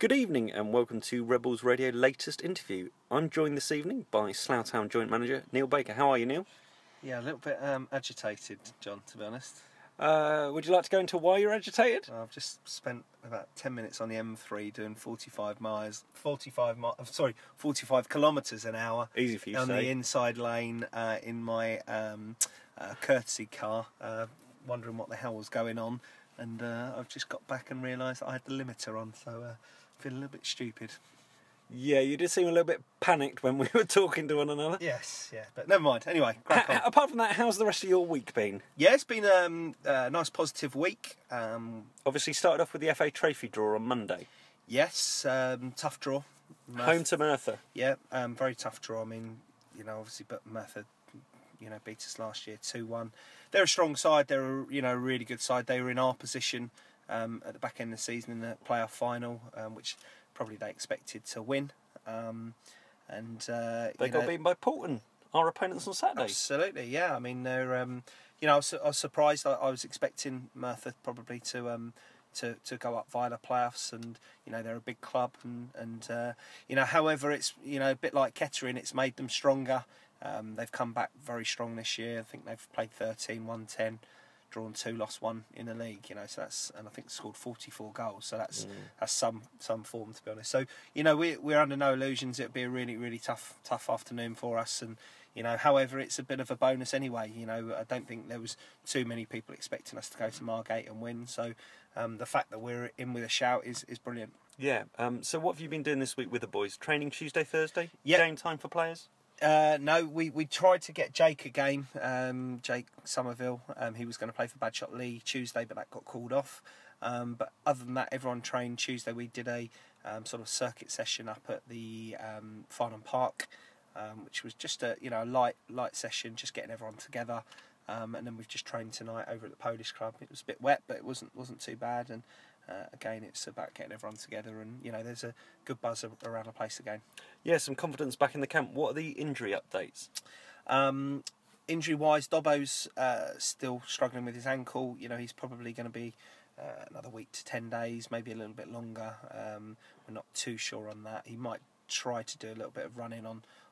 Good evening and welcome to Rebels Radio latest interview. I'm joined this evening by Slough Town Joint Manager Neil Baker. How are you, Neil? Yeah, a little bit agitated, John, to be honest. Would you like to go into why you're agitated? I've just spent about 10 minutes on the M3 doing 45 kilometres an hour. Easy for you on to say. The inside lane in my courtesy car, wondering what the hell was going on. And I've just got back and realised I had the limiter on, so I feel a little bit stupid. Yeah, you did seem a little bit panicked when we were talking to one another. Yes, yeah, but never mind. Anyway, crack on. Apart from that, how's the rest of your week been? Yeah, it's been a nice positive week. Obviously started off with the FA Trophy draw on Monday. Yes, tough draw. Home to Merthyr. Yeah, very tough draw. I mean, obviously, but Merthyr, beat us last year 2-1. They're a strong side. They're a really good side. They were in our position at the back end of the season in the playoff final, which probably they expected to win. They got beaten by Paulton, our opponents on Saturday. Absolutely, yeah. I mean, they're I was surprised. I was expecting Merthyr probably to go up via the playoffs, and they're a big club, and however, it's a bit like Kettering, it's made them stronger. They've come back very strong this year. I think they've played 13, won 10, drawn 2, lost 1 in the league. So that's, and I think scored 44 goals. So that's some form, to be honest. So we're under no illusions. It'll be a really, really tough afternoon for us. And however, it's a bit of a bonus anyway. I don't think there was too many people expecting us to go to Margate and win. So the fact that we're in with a shout is brilliant. Yeah. So what have you been doing this week with the boys? Training Tuesday, Thursday? Yep. Game time for players? No, we tried to get Jake a game, Jake Somerville. He was going to play for Badshot Lee Tuesday, but that got called off. But other than that, everyone trained Tuesday. We did a sort of circuit session up at the Farnham Park, which was just a light session, just getting everyone together. And then we've just trained tonight over at the Polish Club. It was a bit wet, but it wasn't too bad. And again, it's about getting everyone together, and there's a good buzz around the place again. Yeah, some confidence back in the camp. What are the injury updates? Injury-wise, Dobbo's still struggling with his ankle. He's probably going to be another week to 10 days, maybe a little bit longer. We're not too sure on that. He might try to do a little bit of running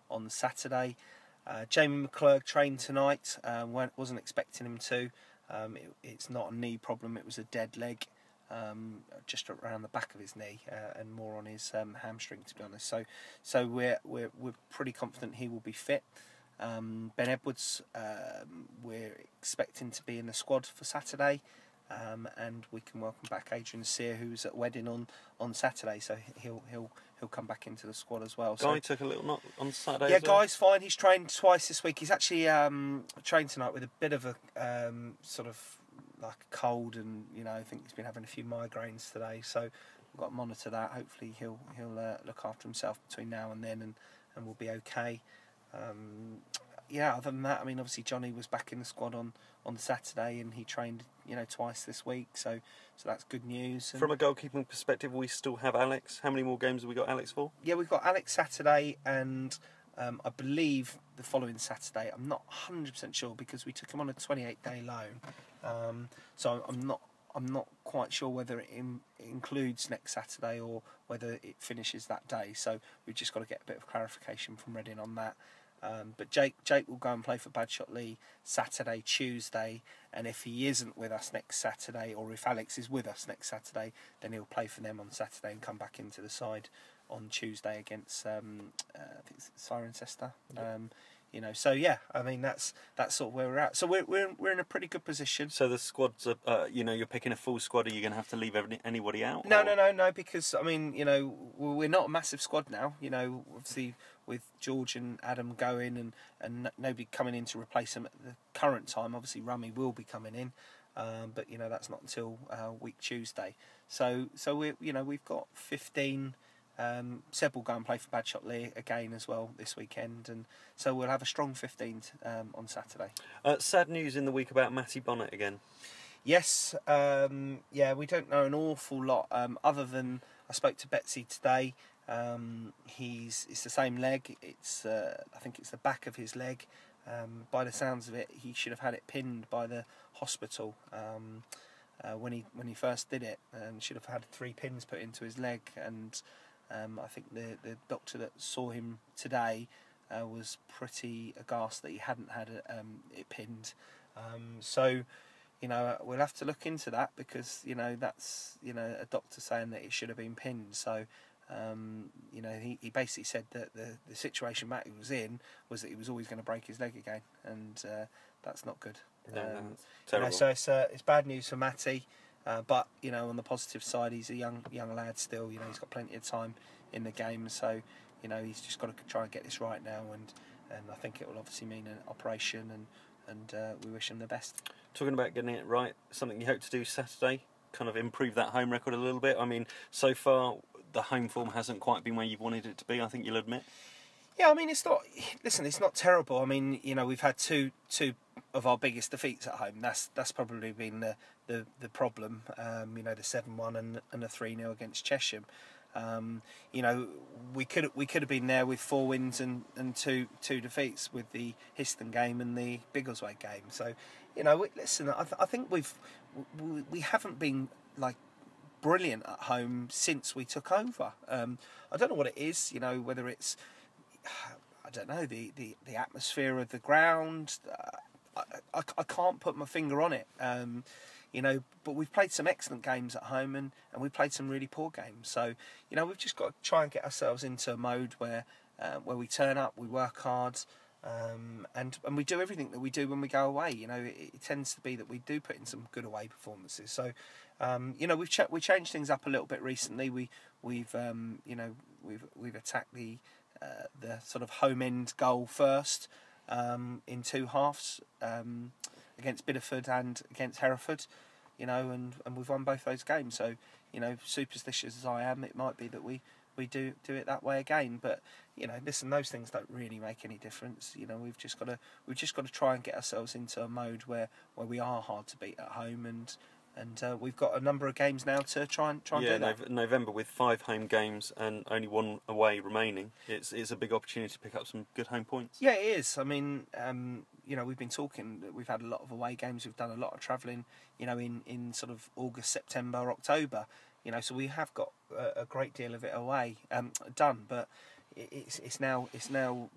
on Saturday. Jamie McClurg trained tonight. Wasn't expecting him to. It's not a knee problem. It was a dead leg. Just around the back of his knee and more on his hamstring, to be honest. So we're pretty confident he will be fit. Ben Edwards, we're expecting to be in the squad for Saturday, and we can welcome back Adrian Sear, who's at wedding on Saturday. So he'll come back into the squad as well. Guy took a little knock on Saturday. Yeah, as well. Guy's fine. He's trained twice this week. He's actually trained tonight with a bit of a sort of like a cold, and I think he's been having a few migraines today, so we've got to monitor that. Hopefully he'll look after himself between now and then, and we'll be okay. Other than that, I mean, obviously Johnny was back in the squad on Saturday, and he trained twice this week, so that's good news. And from a goalkeeping perspective, we still have Alex. How many more games have we got Alex for? Yeah, we've got Alex Saturday, and I believe the following Saturday. I'm not 100% sure because we took him on a 28-day loan, so I'm not quite sure whether it includes next Saturday or whether it finishes that day. So we've just got to get a bit of clarification from Reading on that. But Jake will go and play for Badshot Lee Saturday, Tuesday, and if he isn't with us next Saturday, or if Alex is with us next Saturday, then he'll play for them on Saturday and come back into the side on Tuesday against I think it's Cirencester. So yeah, I mean that's sort of where we're at. So we're in a pretty good position. So the squads are, you're picking a full squad. Are you going to have to leave anybody out? No, because I mean, we're not a massive squad now. Obviously with George and Adam going and nobody coming in to replace them at the current time. Obviously Rummy will be coming in, but that's not until week Tuesday. So we've got 15. Seb will go and play for Badshot Lee again as well this weekend, and so we'll have a strong 15 on Saturday. Sad news in the week about Matty Bonnet again. Yes, we don't know an awful lot other than I spoke to Betsy today. It's the same leg. It's I think it's the back of his leg. By the sounds of it, he should have had it pinned by the hospital. when he first did it, should have had 3 pins put into his leg, and I think the doctor that saw him today was pretty aghast that he hadn't had it pinned. So, we'll have to look into that, because that's a doctor saying that it should have been pinned. So. He basically said that the situation Matty was in was that he was always going to break his leg again, and that's not good. No, that's terrible. So it's bad news for Matty, but on the positive side, he's a young lad still. He's got plenty of time in the game, so he's just got to try and get this right now, and I think it will obviously mean an operation, and we wish him the best. Talking about getting it right, something you hope to do Saturday, kind of improve that home record a little bit. I mean, so far the home form hasn't quite been where you've wanted it to be, I think you'll admit. Yeah, I mean, it's not. Listen, it's not terrible. I mean, we've had two of our biggest defeats at home. That's probably been the problem. The 7-1 and the 3-0 against Chesham. We could have been there with 4 wins and two defeats with the Histon game and the Biggleswade game. So, listen, I think we haven't been like brilliant at home since we took over. I don't know what it is. Whether it's I don't know, the atmosphere of the ground. I can't put my finger on it. But we've played some excellent games at home, and we've played some really poor games. So, we've just got to try and get ourselves into a mode where we turn up, we work hard, and we do everything that we do when we go away. It tends to be that we do put in some good away performances. So, we've changed things up a little bit recently. We've attacked the sort of home end goal first in 2 halves against Bideford and against Hereford, and we've won both those games. So, superstitious as I am, it might be that we do it that way again. But listen, those things don't really make any difference. We've just got to try and get ourselves into a mode where we are hard to beat at home, and we've got a number of games now to try and do that. Yeah, November with 5 home games and only 1 away remaining. It's a big opportunity to pick up some good home points. Yeah, it is. I mean, we've been talking. We've had a lot of away games. We've done a lot of travelling. in sort of August, September, October. So we have got a great deal of it away done. But it's now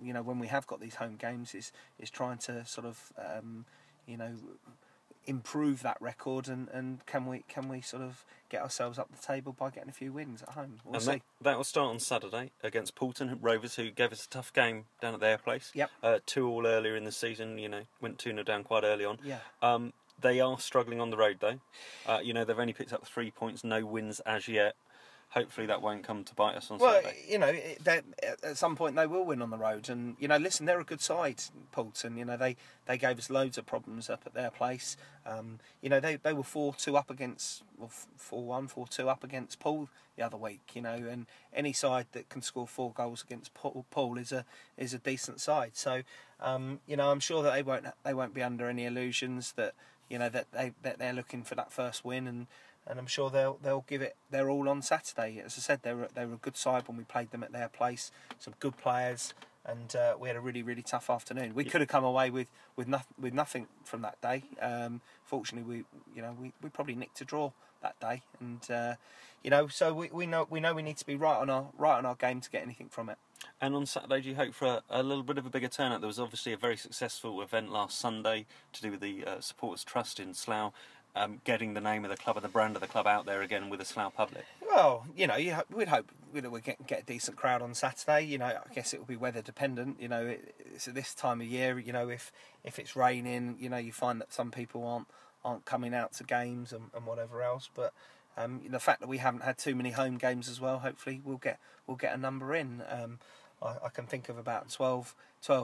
when we have got these home games, is trying to sort of improve that record, and can we sort of get ourselves up the table by getting a few wins at home? We'll see. That will start on Saturday against Paulton Rovers, who gave us a tough game down at their place. Yep. 2-2 earlier in the season. Went 2-0 down quite early on. Yeah. They are struggling on the road though. They've only picked up 3 points, no wins as yet. Hopefully that won't come to bite us on Saturday. At some point they will win on the road, and listen, they're a good side, Paulton. They gave us loads of problems up at their place. They were 4-2 up against, 4-1, 4-2 up against Paul the other week. And any side that can score 4 goals against Paul is a decent side. So, I'm sure that they won't be under any illusions that that they're looking for that first win, and I'm sure they'll give it their all on Saturday. As I said, they were a good side when we played them at their place. Some good players, and we had a really, really tough afternoon. We could have come away with nothing from that day. Fortunately, we probably nicked a draw that day, and so we know we need to be right on our game to get anything from it. And on Saturday, do you hope for a little bit of a bigger turnout? There was obviously a very successful event last Sunday to do with the Supporters Trust in Slough. Getting the name of the club and the brand of the club out there again with the Slough public. Well, we'd hope we get a decent crowd on Saturday. I guess it will be weather dependent. It's at this time of year. If it's raining, you find that some people aren't coming out to games and whatever else. But the fact that we haven't had too many home games as well, hopefully we'll get a number in. I can think of about 12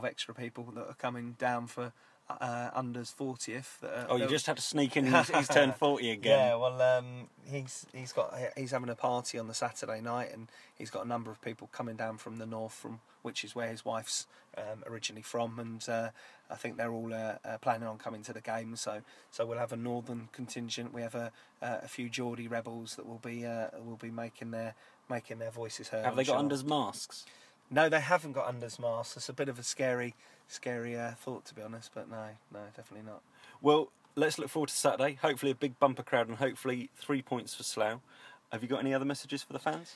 extra people that are coming down for Under's 40th. You just had to sneak in. He's turned 40 again. Yeah, well, he's having a party on the Saturday night, and he's got a number of people coming down from the north, which is where his wife's originally from, and I think they're all planning on coming to the game. So we'll have a northern contingent. We have a few Geordie rebels that will be making their voices heard. Have they got Under's masks? No, they haven't got Under's masks. It's a bit of a scary thought, to be honest, but no, definitely not. Well, let's look forward to Saturday. Hopefully a big bumper crowd and hopefully 3 points for Slough. Have you got any other messages for the fans?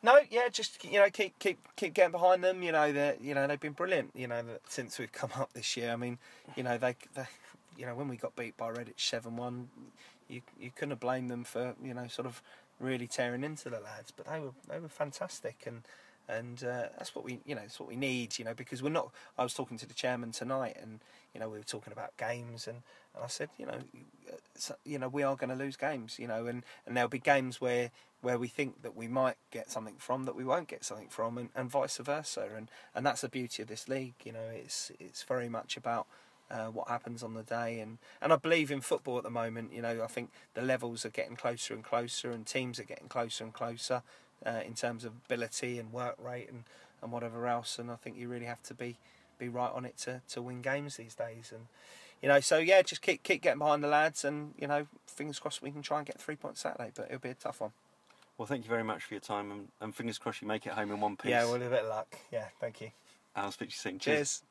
No, yeah, just keep getting behind them. They've been brilliant. Since we've come up this year. I mean, they when we got beat by Redditch 7-1, you couldn't have blamed them for sort of really tearing into the lads. But they were fantastic, and that's what we need. Because we're not. I was talking to the chairman tonight, and we were talking about games, and I said we are going to lose games, and there'll be games where we think that we might get something from that we won't get something from, and vice versa, and that's the beauty of this league. It's very much about what happens on the day, and I believe in football at the moment. I think the levels are getting closer and closer, and teams are getting closer and closer in terms of ability and work rate and whatever else, and I think you really have to be right on it to win games these days, and so yeah, just keep getting behind the lads, and fingers crossed we can try and get 3 points Saturday, but it'll be a tough one. Well, thank you very much for your time, and fingers crossed you make it home in one piece. Yeah, well, a bit of luck. Yeah, thank you. I'll speak to you soon. Cheers.